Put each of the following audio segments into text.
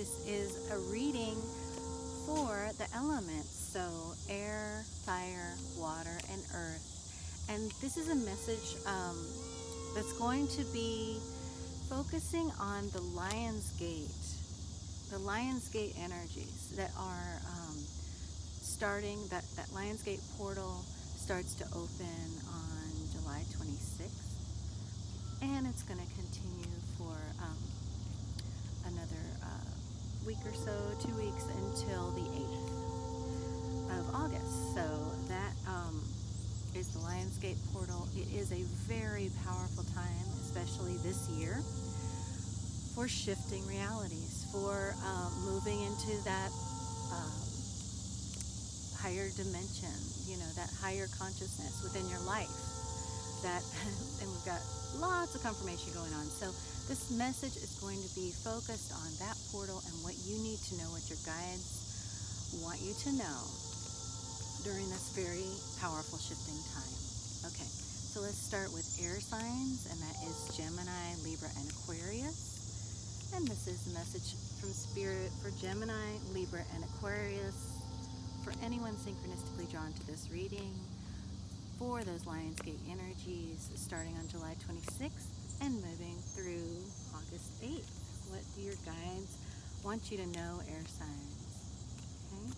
This is a reading for the elements, so air, fire, water, and earth. And this is a message that's going to be focusing on the Lion's Gate energies that are starting, that Lionsgate portal starts to open on July 26th, and it's going to continue for another week or so, 2 weeks, until the 8th of August. So that is the Lionsgate portal. It is a very powerful time, especially this year, for shifting realities, for moving into that higher dimension, that higher consciousness within your life. That, and we've got lots of confirmation going on. So this message is going to be focused on that portal and what you need to know, what your guides want you to know during this very powerful shifting time. Okay, so let's start with air signs, and that is Gemini, Libra, and Aquarius. And this is the message from Spirit for Gemini, Libra, and Aquarius. For anyone synchronistically drawn to this reading, for those Lionsgate energies starting on July 26th and moving through August 8th. What do your guides want you to know, air signs? Okay.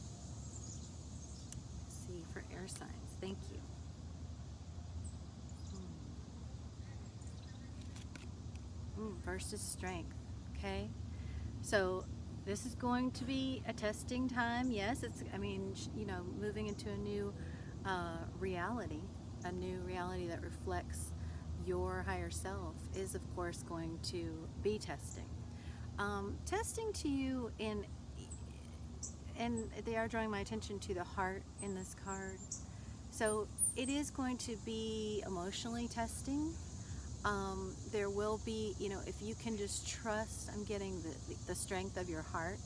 Let's see, for air signs, thank you. First is strength. Okay. So this is going to be a testing time. Yes, it's, moving into a new reality, that reflects your higher self is, of course, going to be testing. Testing to you and they are drawing my attention to the heart in this card. So it is going to be emotionally testing. There will be, if you can just trust, I'm getting the strength of your heart,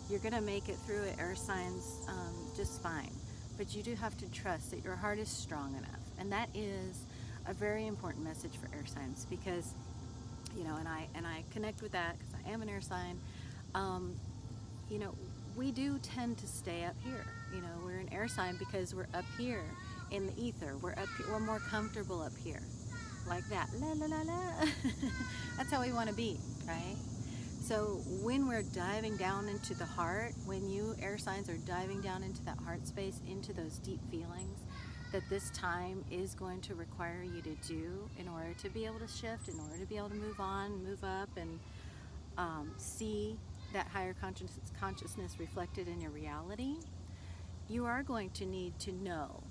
you're going to make it through it, air signs, just fine. But you do have to trust that your heart is strong enough. And that is a very important message for air signs, because, and I connect with that because I am an air sign. We do tend to stay up here. We're an air sign because we're up here in the ether. We're up here, we're more comfortable up here. Like that, la la la la. That's how we want to be, right? So when we're diving down into the heart, when you air signs are diving down into that heart space, into those deep feelings that this time is going to require you to do in order to be able to shift, in order to be able to move on, move up, and see that higher consciousness reflected in your reality, you are going to need to know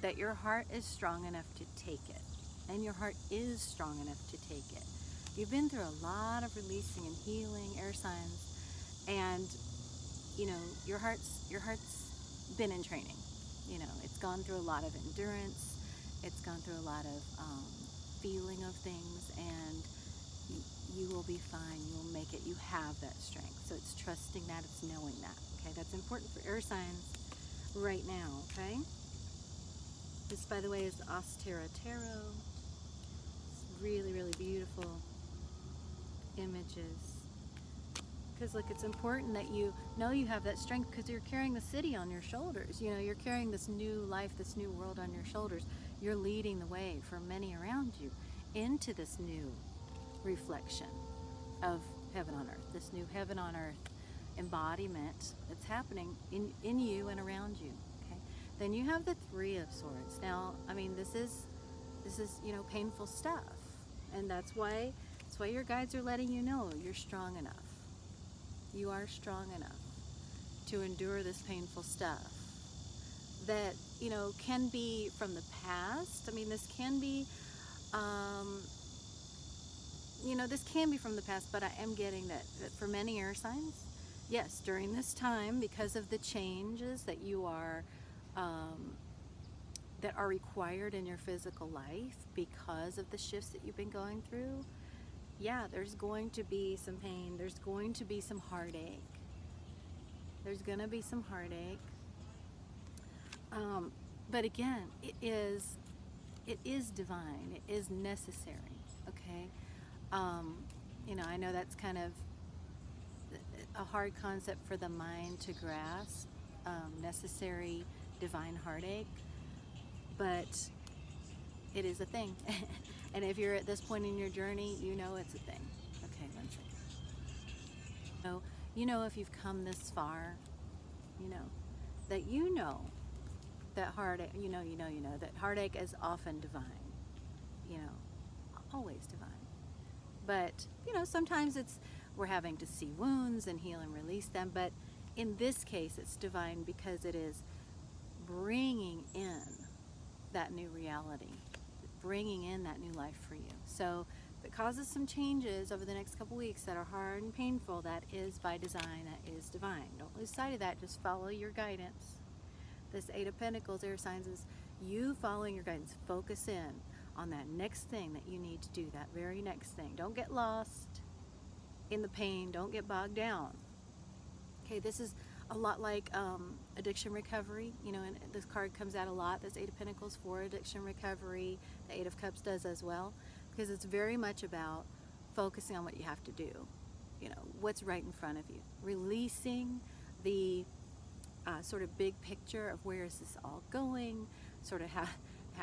that your heart is strong enough to take it. And your heart is strong enough to take it. You've been through a lot of releasing and healing, air signs, and your heart's been in training. It's gone through a lot of endurance. It's gone through a lot of feeling of things, and you will be fine. You will make it. You have that strength. So it's trusting that. It's knowing that. Okay, that's important for air signs right now. Okay. This, by the way, is the Ostera Tarot. Really, really beautiful images. Because look, it's important that you know you have that strength, because you're carrying the city on your shoulders. You're carrying this new life, this new world on your shoulders. You're leading the way for many around you into this new reflection of heaven on earth, this new heaven on earth embodiment that's happening in you and around you. Okay. Then you have the Three of Swords. Now, this is painful stuff. And that's why your guides are letting you know you're strong enough. You are strong enough to endure this painful stuff that, can be from the past. This can be, this can be from the past, but I am getting that for many air signs, yes, during this time, because of the changes that you are, that are required in your physical life, because of the shifts that you've been going through, yeah, there's going to be some pain. There's going to be some heartache. There's going to be some heartache. But again, it is divine. It is necessary. Okay. I know that's kind of hard concept for the mind to grasp, necessary divine heartache, but it is a thing. And if you're at this point in your journey, you know it's a thing. Okay, one second. So, you know, if you've come this far, you know that heartache, that heartache is often divine, always divine. But, sometimes we're having to see wounds and heal and release them. But in this case, it's divine because it is bringing in that new reality, bringing in that new life for you. So if it causes some changes over the next couple weeks that are hard and painful, that is by design, that is divine. Don't lose sight of that. Just follow your guidance. This Eight of Pentacles, air signs, is you following your guidance. Focus in on that next thing that you need to do, that very next thing. Don't get lost in the pain. Don't get bogged down. Okay, this is a lot like addiction recovery. And this card comes out a lot, this Eight of Pentacles, for addiction recovery. The Eight of Cups does as well, because it's very much about focusing on what you have to do, what's right in front of you. Releasing the sort of big picture of where is this all going, sort of how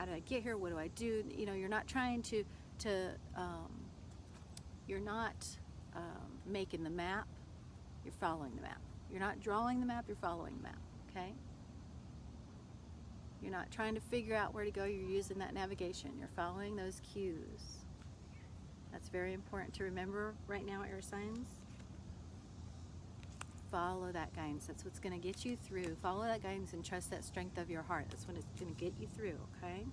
did I get here, what do I do? You're not trying to you're not making the map, you're following the map. You're not drawing the map, you're following the map, okay? You're not trying to figure out where to go, you're using that navigation. You're following those cues. That's very important to remember right now, air signs. Follow that guidance. That's what's going to get you through. Follow that guidance and trust that strength of your heart. That's what it's going to get you through, okay?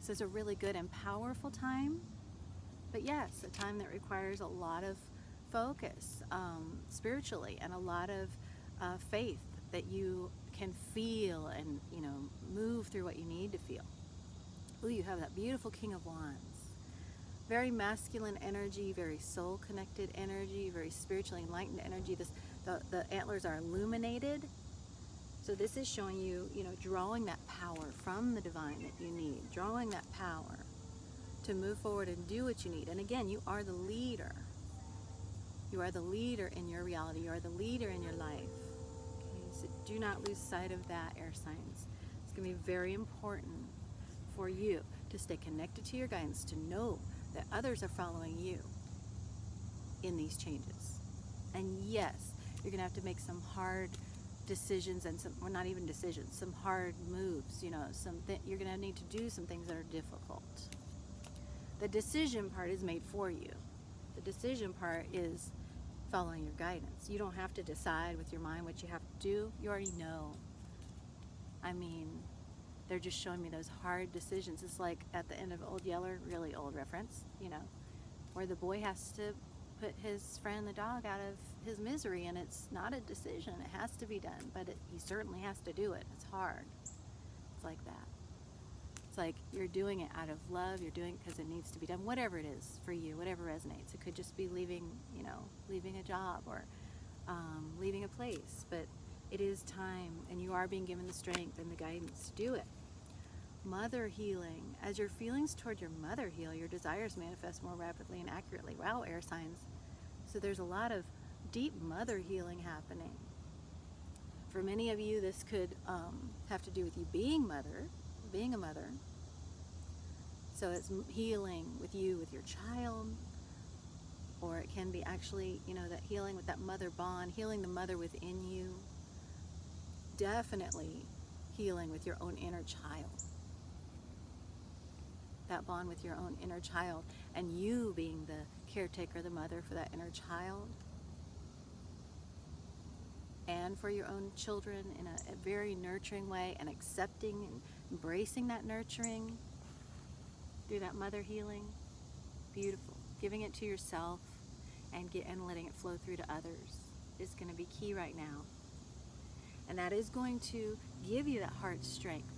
This is a really good and powerful time. But yes, a time that requires a lot of focus spiritually, and a lot of faith that you can feel and move through what you need to feel. Ooh, you have that beautiful King of Wands. Very masculine energy, very soul connected energy, very spiritually enlightened energy. The antlers are illuminated. So this is showing you, drawing that power from the divine that you need, drawing that power to move forward and do what you need. And again, you are the leader. You are the leader in your reality. You are the leader in your life. Okay, so do not lose sight of that, air signs. It's going to be very important for you to stay connected to your guidance, to know that others are following you in these changes. And yes, you're going to have to make some hard decisions, and not even decisions, some hard moves. You're going to need to do some things that are difficult. The decision part is made for you. The decision part is following your guidance. You don't have to decide with your mind what you have to do. You already know. They're just showing me those hard decisions. It's like at the end of Old Yeller, really old reference, where the boy has to put his friend the dog out of his misery, and it's not a decision. It has to be done, but he certainly has to do it. It's hard. It's like that. It's like you're doing it out of love. You're doing it because it needs to be done. Whatever it is for you, whatever resonates. It could just be leaving a job, or leaving a place. But it is time, and you are being given the strength and the guidance to do it. Mother healing. As your feelings toward your mother heal, your desires manifest more rapidly and accurately. Wow, air signs. So there's a lot of deep mother healing happening. For many of you, this could have to do with you being a mother. So it's healing with you, with your child, or it can be actually, that healing with that mother bond, healing the mother within you. Definitely healing with your own inner child. That bond with your own inner child, and you being the caretaker, the mother for that inner child, and for your own children in a very nurturing way, and accepting and embracing that nurturing through that mother healing. Beautiful. Giving it to yourself and letting it flow through to others is going to be key right now. And that is going to give you that heart strength.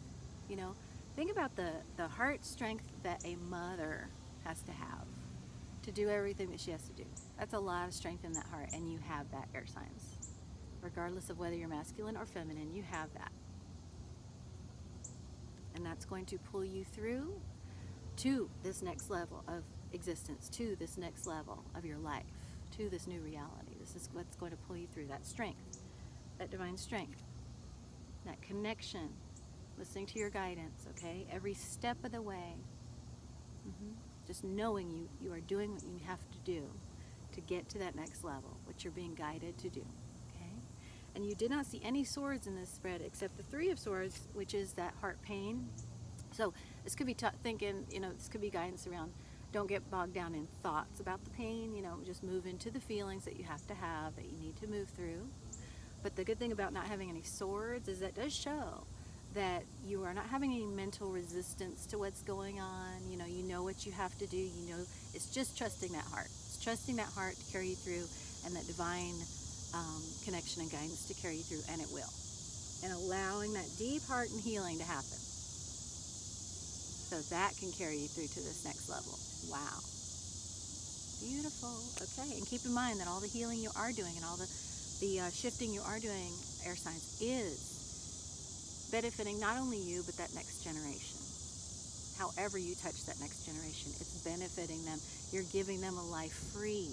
Think about the heart strength that a mother has to have to do everything that she has to do. That's a lot of strength in that heart, and you have that, air signs. Regardless of whether you're masculine or feminine, you have that. And that's going to pull you through to this next level of existence, to this next level of your life, to this new reality. This is what's going to pull you through, that strength, that divine strength, that connection, listening to your guidance, okay? Every step of the way. Just knowing you are doing what you have to do to get to that next level, what you're being guided to do, okay? And you did not see any swords in this spread except the Three of Swords, which is that heart pain. So this could be thinking, this could be guidance around, don't get bogged down in thoughts about the pain, just move into the feelings that you have, that you need to move through. But the good thing about not having any swords is that does show that you are not having any mental resistance to what's going on. You know what you have to do. It's just trusting that heart. It's trusting that heart to carry you through, and that divine connection and guidance to carry you through, and it will. And allowing that deep heart and healing to happen, so that can carry you through to this next level. Wow. Beautiful. Okay, and keep in mind that all the healing you are doing and all the shifting you are doing, air signs, is benefiting not only you, but that next generation. However you touch that next generation, it's benefiting them. You're giving them a life free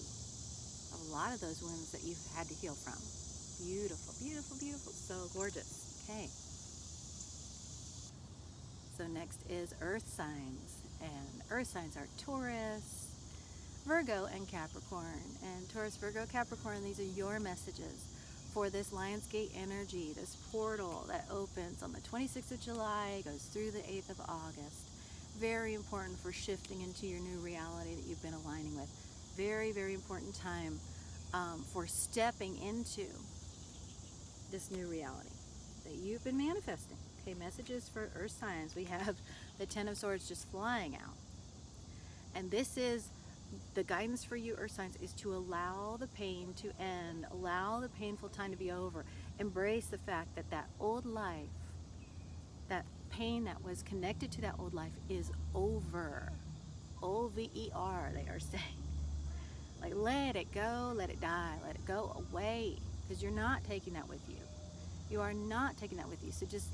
of a lot of those wounds that you've had to heal from. Beautiful, beautiful, beautiful. So gorgeous. Okay. So next is earth signs. And earth signs are Taurus, Virgo, and Capricorn. And Taurus, Virgo, Capricorn, these are your messages for this Lionsgate energy, this portal that opens on the 26th of July, goes through the 8th of August. Very important for shifting into your new reality that you've been aligning with. Very, very important time for stepping into this new reality that you've been manifesting. Okay, messages for earth signs. We have the Ten of Swords just flying out. And this is the guidance for you, earth signs, is to allow the pain to end, allow the painful time to be over. Embrace the fact that that old life, that pain that was connected to that old life is over. O-V-E-R, they are saying. Like, let it go, let it die, let it go away, because you're not taking that with you. You are not taking that with you. So just,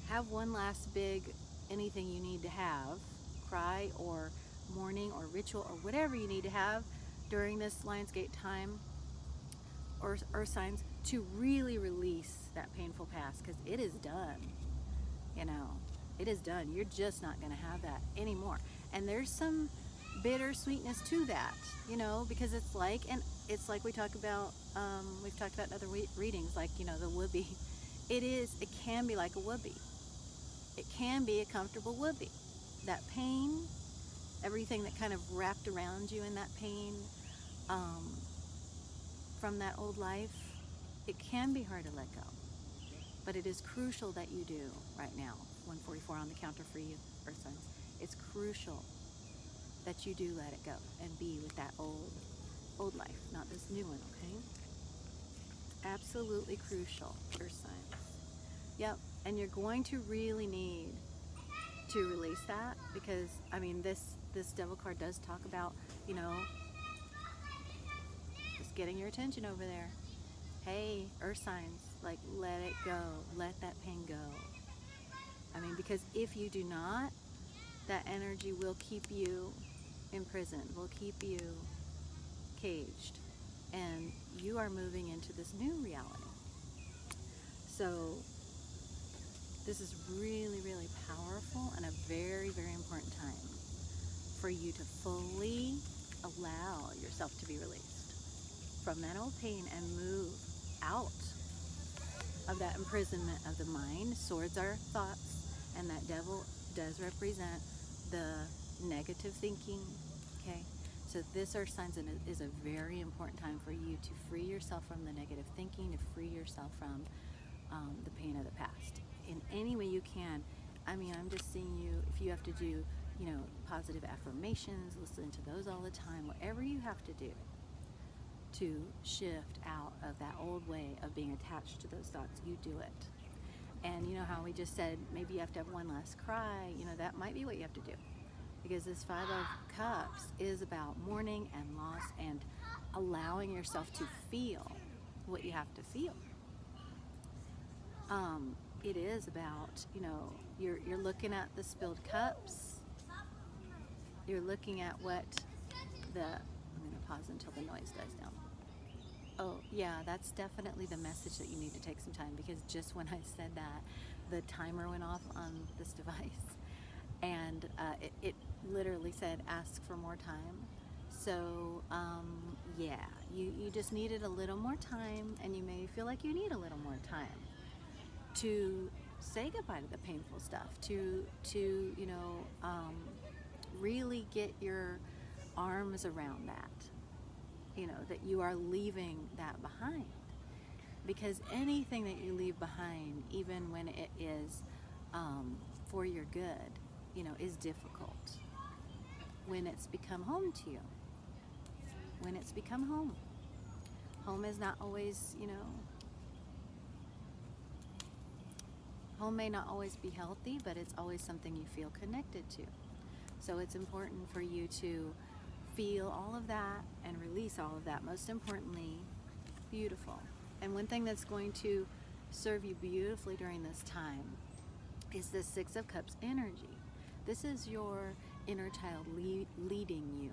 have one last big anything you need to have, cry or mourning or ritual or whatever you need to have during this Lionsgate time, or earth signs, to really release that painful past, because it is done. It is done. You're just not going to have that anymore. And there's some bittersweetness to that, because it's like we talk about, we've talked about in other readings, like, the whoopee. It can be like a whoopee. It can be a comfortable whoopee. That pain, everything that kind of wrapped around you in that pain from that old life, it can be hard to let go. But it is crucial that you do right now. 144 on the counter for you, earth signs. It's crucial that you do let it go and be with that old life, not this new one, okay? Absolutely crucial, earth signs. Yep, and you're going to really need to release that, because, this devil card does talk about, just getting your attention over there. Hey, earth signs, like, let it go. Let that pain go. Because if you do not, that energy will keep you imprisoned, will keep you caged. And you are moving into this new reality. So this is really, really powerful and a very, very important time for you to fully allow yourself to be released from that old pain and move out of that imprisonment of the mind. Swords are thoughts, and that devil does represent the negative thinking, okay? So this earth signs is a very important time for you to free yourself from the negative thinking, to free yourself from the pain of the past in any way you can. I'm just seeing you, if you have to do, positive affirmations, listen to those all the time, whatever you have to do to shift out of that old way of being attached to those thoughts, you do it. And you know how we just said, maybe you have to have one last cry, that might be what you have to do. Because this Five of Cups is about mourning and loss and allowing yourself to feel what you have to feel. It is about, you're looking at the spilled cups. You're looking at what I'm going to pause until the noise dies down. Oh, yeah, that's definitely the message that you need to take some time, because just when I said that, the timer went off on this device, and it literally said, ask for more time. So, yeah, you just needed a little more time, and you may feel like you need a little more time to say goodbye to the painful stuff, to really get your arms around that, that you are leaving that behind. Because anything that you leave behind, even when it is for your good, is difficult. When it's become home to you, when it's become home. Home is not always, home may not always be healthy, but it's always something you feel connected to. So it's important for you to feel all of that and release all of that. Most importantly, beautiful. And one thing that's going to serve you beautifully during this time is the Six of Cups energy. This is your inner child leading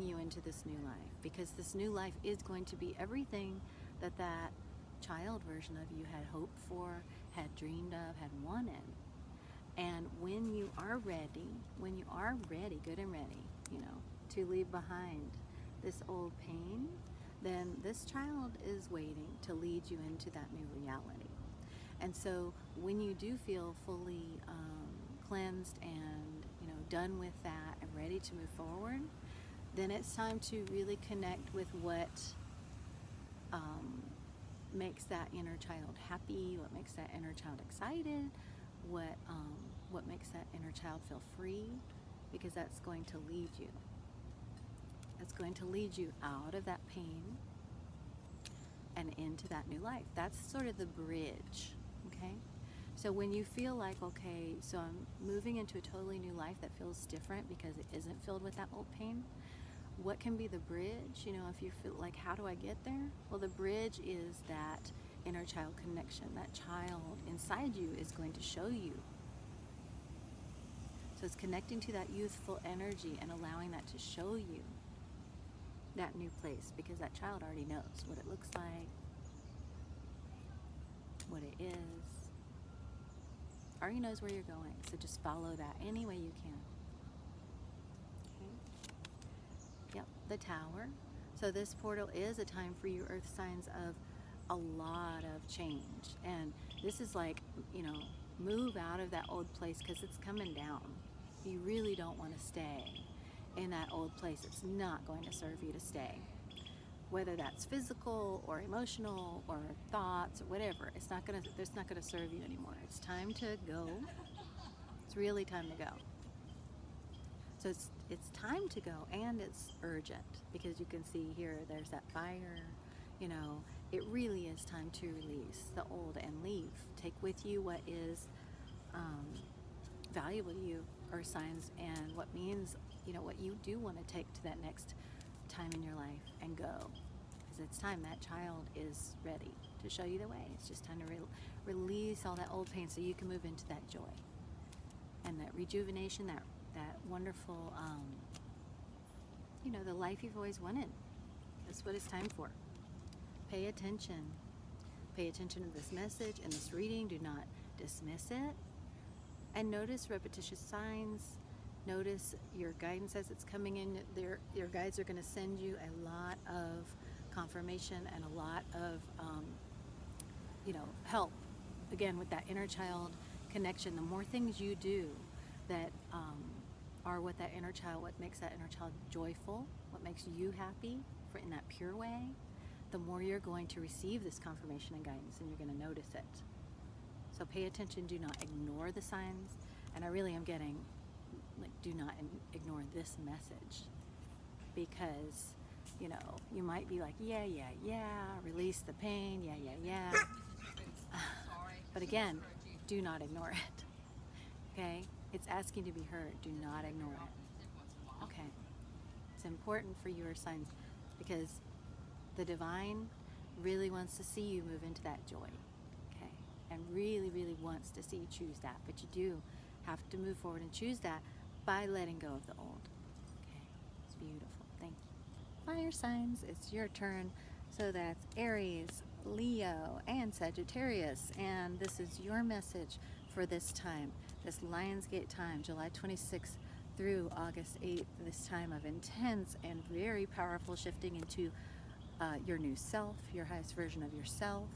you into this new life, because this new life is going to be everything that child version of you had hoped for, had dreamed of, had wanted. And when you are ready, good and ready, to leave behind this old pain, then this child is waiting to lead you into that new reality. And so when you do feel fully cleansed and done with that and ready to move forward, then it's time to really connect with what makes that inner child happy, what makes that inner child excited, what makes that inner child feel free, because that's going to lead you. It's going to lead you out of that pain and into that new life. That's sort of the bridge, okay? So when you feel like, okay, so I'm moving into a totally new life that feels different because it isn't filled with that old pain, what can be the bridge? If you feel like, how do I get there? Well, the bridge is that inner child connection. That child inside you is going to show you. So it's connecting to that youthful energy and allowing that to show you that new place, because that child already knows what it looks like, what it is, already knows where you're going. So just follow that any way you can. Okay. Yep, the Tower. So this portal is a time for you earth signs of a lot of change, and this is like, move out of that old place, because it's coming down. You really don't want to stay in that old place. It's not going to serve you to stay, whether that's physical or emotional or thoughts or whatever. It's not going to serve you anymore. It's time to go. It's really time to go. So it's time to go, and it's urgent, because you can see here there's that fire. It really is time to release the old and leave. Take with you what is valuable to you, earth signs, and what means, what you do want to take to that next time in your life and go. Because it's time. That child is ready to show you the way. It's just time to release all that old pain so you can move into that joy and that rejuvenation, that wonderful, the life you've always wanted. That's what it's time for. Pay attention. Pay attention to this message and this reading. Do not dismiss it. And notice repetitious signs. Notice your guidance as it's coming in. Your guides are going to send you a lot of confirmation and a lot of, help. Again, with that inner child connection, the more things you do that are what makes that inner child joyful, what makes you happy in that pure way, the more you're going to receive this confirmation and guidance, and you're going to notice it. So pay attention. Do not ignore the signs. And I really am getting, do not ignore this message, because, you might be like, yeah, release the pain, yeah. But again, do not ignore it, okay? It's asking to be heard. Do not ignore it, okay? It's important for your signs, because the divine really wants to see you move into that joy, okay? And really, really wants to see you choose that. But you do have to move forward and choose that by letting go of the old, okay? It's beautiful. Thank you. fire signs, it's your turn. So that's Aries, Leo, and Sagittarius. And this is your message for this time, this Lionsgate time, July 26th through August 8th, this time of intense and very powerful shifting into your new self, your highest version of yourself,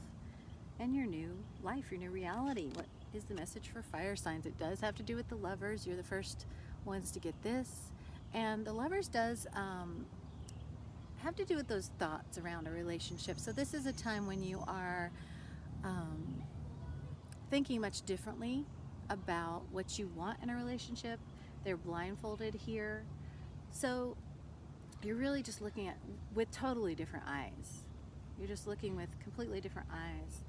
and your new life, your new reality. What is the message for fire signs? It does have to do with the lovers. You're the first ones to get this. And the lovers does have to do with those thoughts around a relationship. So this is a time when you are thinking much differently about what you want in a relationship. They're blindfolded here. So you're really just looking at with totally different eyes. You're just looking with completely different eyes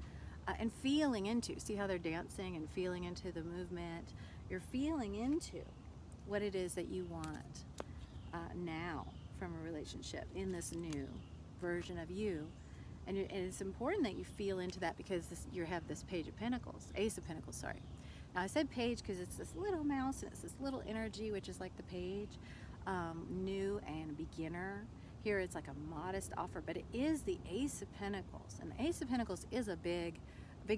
and feeling into, see how they're dancing and feeling into the movement. You're feeling into what it is that you want now from a relationship in this new version of you. And it's important that you feel into that because you have this Page of Pentacles, Ace of Pentacles, sorry. Now I said page because it's this little mouse and it's this little energy, which is like the page, new and beginner. Here it's like a modest offer, but it is the Ace of Pentacles. And the Ace of Pentacles is a big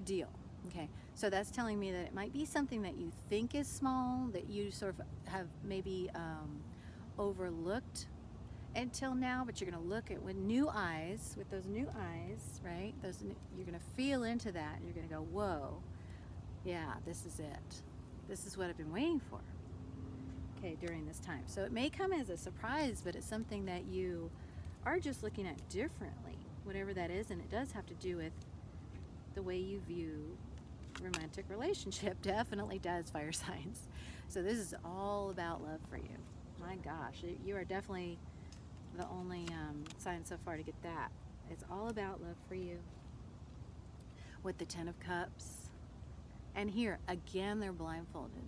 deal. Okay, so that's telling me that it might be something that you think is small, that you sort of have maybe overlooked until now, but you're going to look at with new eyes, with those new eyes, right? You're going to feel into that, and you're going to go, whoa, yeah, this is it. This is what I've been waiting for, okay, during this time. So it may come as a surprise, but it's something that you are just looking at differently, whatever that is, and it does have to do with the way you view romantic relationship. Definitely does, fire signs. So this is all about love for you. My gosh, you are definitely the only sign so far to get that. It's all about love for you with the Ten of Cups. And here again, they're blindfolded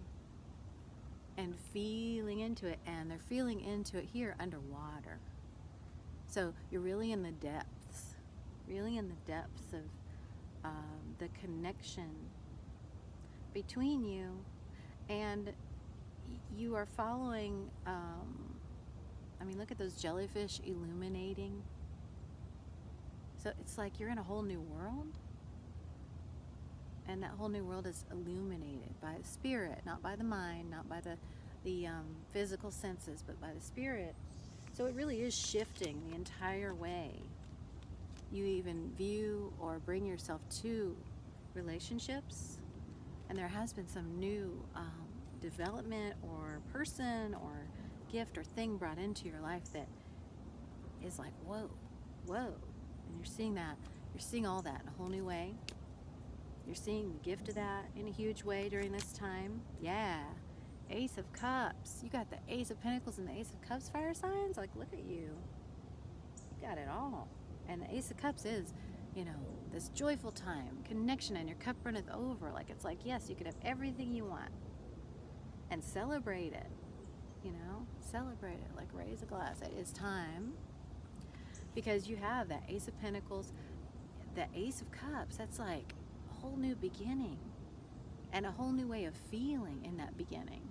and feeling into it, and they're feeling into it here underwater. So you're really in the depths, of the connection between you, and you are following I mean, look at those jellyfish illuminating. So it's like you're in a whole new world, and that whole new world is illuminated by the spirit, not by the mind, not by the physical senses, but by the spirit. So it really is shifting the entire way you even view or bring yourself to relationships. And there has been some new development or person or gift or thing brought into your life that is like, whoa. And you're seeing that. You're seeing all that in a whole new way. You're seeing the gift of that in a huge way during this time. Yeah. Ace of Cups. You got the Ace of Pentacles and the Ace of Cups, fire signs. Like, look at you. You got it all. And the Ace of Cups is, this joyful time, connection, and your cup runneth over. Like, it's like, yes, you could have everything you want. And celebrate it. Celebrate it. Like, raise a glass. It is time. Because you have that Ace of Pentacles, the Ace of Cups. That's like a whole new beginning. And a whole new way of feeling in that beginning.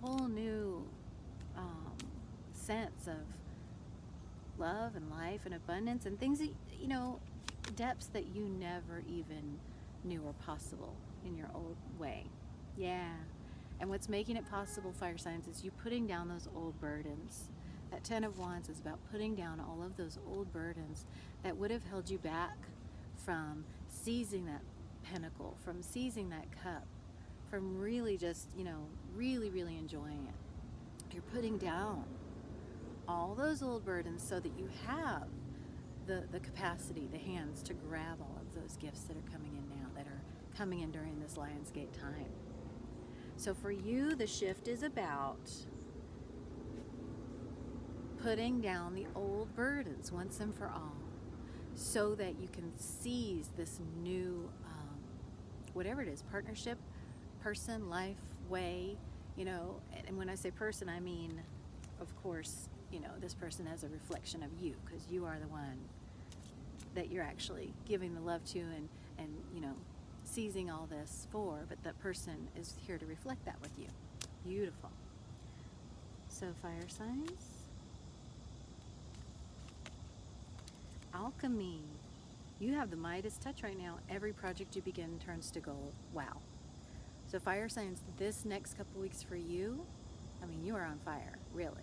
A whole new sense of love and life and abundance and things that, depths that you never even knew were possible in your old way. Yeah. And what's making it possible, fire signs, is you putting down those old burdens. That Ten of Wands is about putting down all of those old burdens that would have held you back from seizing that pentacle, from seizing that cup, from really just, really enjoying it. You're putting down all those old burdens so that you have the capacity, the hands to grab all of those gifts that are coming in now, that are coming in during this Lionsgate time. So for you, the shift is about putting down the old burdens once and for all so that you can seize this new, whatever it is, partnership, person, life, way, and when I say person, I mean, of course, this person as a reflection of you, because you are the one that you're actually giving the love to and seizing all this for, but that person is here to reflect that with you. Beautiful. So fire signs, alchemy. You have the Midas touch right now. Every project you begin turns to gold. Wow. So fire signs, this next couple weeks for you, I mean, you are on fire, really.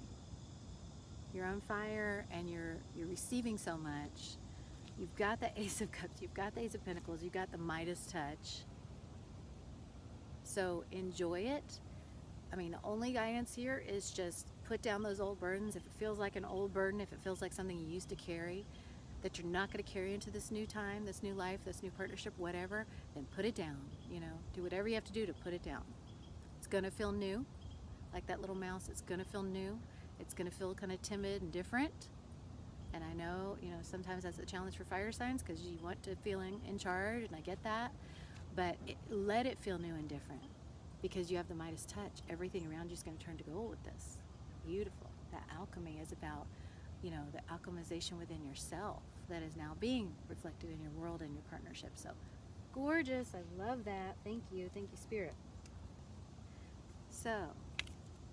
You're on fire, and you're receiving so much. You've got the Ace of Cups, you've got the Ace of Pentacles, you've got the Midas touch. So enjoy it. I mean, the only guidance here is just put down those old burdens. If it feels like an old burden, if it feels like something you used to carry, that you're not going to carry into this new time, this new life, this new partnership, whatever, then put it down. You know, do whatever you have to do to put it down. It's going to feel new, like that little mouse. It's going to feel new. It's going to feel kind of timid and different. And I know, you know, sometimes that's a challenge for fire signs because you want to feel in charge, and I get that. But let it feel new and different, because you have the Midas touch. Everything around you is going to turn to gold with this. Beautiful. That alchemy is about, you know, the alchemization within yourself that is now being reflected in your world and your partnership. So gorgeous. I love that. Thank you. Thank you, Spirit. So,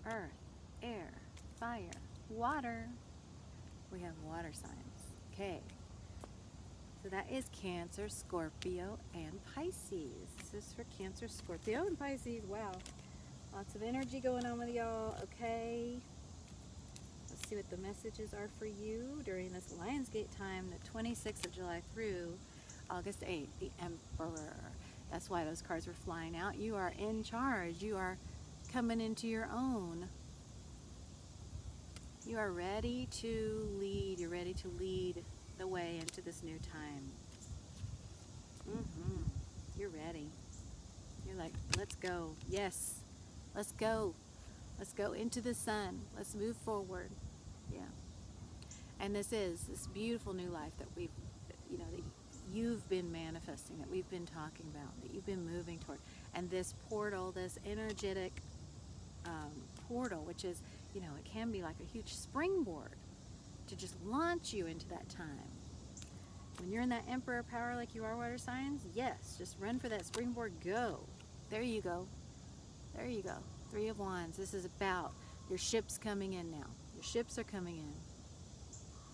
earth, air, fire, water. We have water signs. Okay. So that is Cancer, Scorpio, and Pisces. This is for Cancer, Scorpio, and Pisces. Wow. Lots of energy going on with y'all. Okay. Let's see what the messages are for you during this Lionsgate time, the 26th of July through August 8th, the Emperor. That's why those cards were flying out. You are in charge. You are coming into your own. You are ready to lead. You're ready to lead the way into this new time. You're ready. You're like, let's go. Yes, let's go. Let's go into the sun. Let's move forward. Yeah. And this is this beautiful new life that we've, you know, that you've been manifesting, that we've been talking about, that you've been moving toward. And this portal, this energetic portal, which is, you know, it can be like a huge springboard to just launch you into that time. When you're in that Emperor power like you are, water signs, yes, just run for that springboard. Go. There you go. There you go. Three of Wands. This is about your ships coming in now. Your ships are coming in.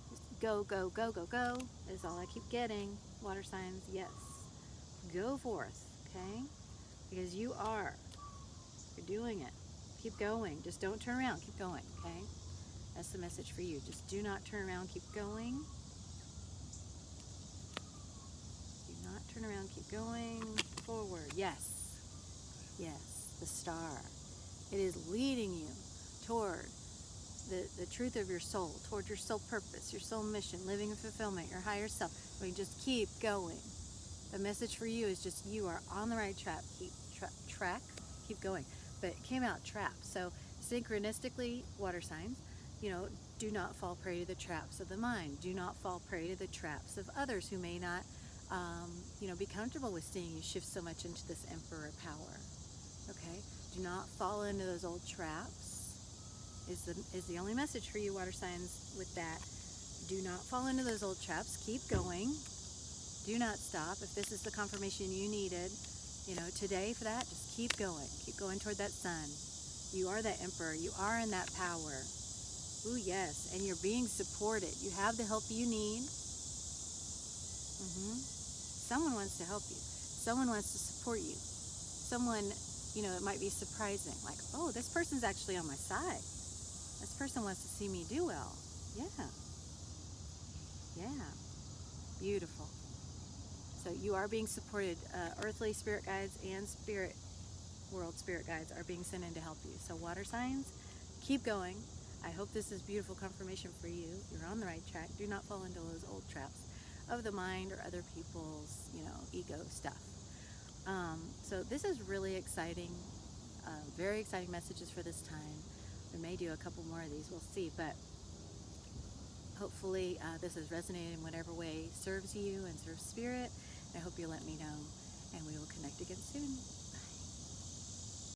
Just go, go, go, go, go is all I keep getting. Water signs, yes. Go forth, okay? Because you're doing it. Keep going. Just don't turn around. Keep going, okay? That's the message for you. Just do not turn around. Keep going. Do not turn around. Keep going forward. Yes. Yes. The star. It is leading you toward the truth of your soul, toward your soul purpose, your soul mission, living in fulfillment, your higher self. I mean, just keep going. The message for you is just you are on the right track. Keep going. But it came out trap. So synchronistically, water signs, you know, do not fall prey to the traps of the mind. Do not fall prey to the traps of others who may not, you know, be comfortable with seeing you shift so much into this Emperor power. Okay? Do not fall into those old traps. Is the only message for you, water signs, with that. Do not fall into those old traps. Keep going. Do not stop. If this is the confirmation you needed, you know, today for that, just keep going. Keep going toward that sun. You are that Emperor. You are in that power. Ooh, yes. And you're being supported. You have the help you need. Someone wants to help you. Someone wants to support you. Someone, you know, it might be surprising. Like, oh, this person's actually on my side. This person wants to see me do well. Yeah. Yeah. Beautiful. So you are being supported. Earthly spirit guides and spirit world spirit guides are being sent in to help you. So water signs, keep going. I hope this is beautiful confirmation for you. You're on the right track. Do not fall into those old traps of the mind or other people's, you know, ego stuff. So this is really exciting. Very exciting messages for this time. We may do a couple more of these. We'll see. But hopefully this has resonated in whatever way serves you and serves spirit. I hope you'll let me know, and we will connect again soon.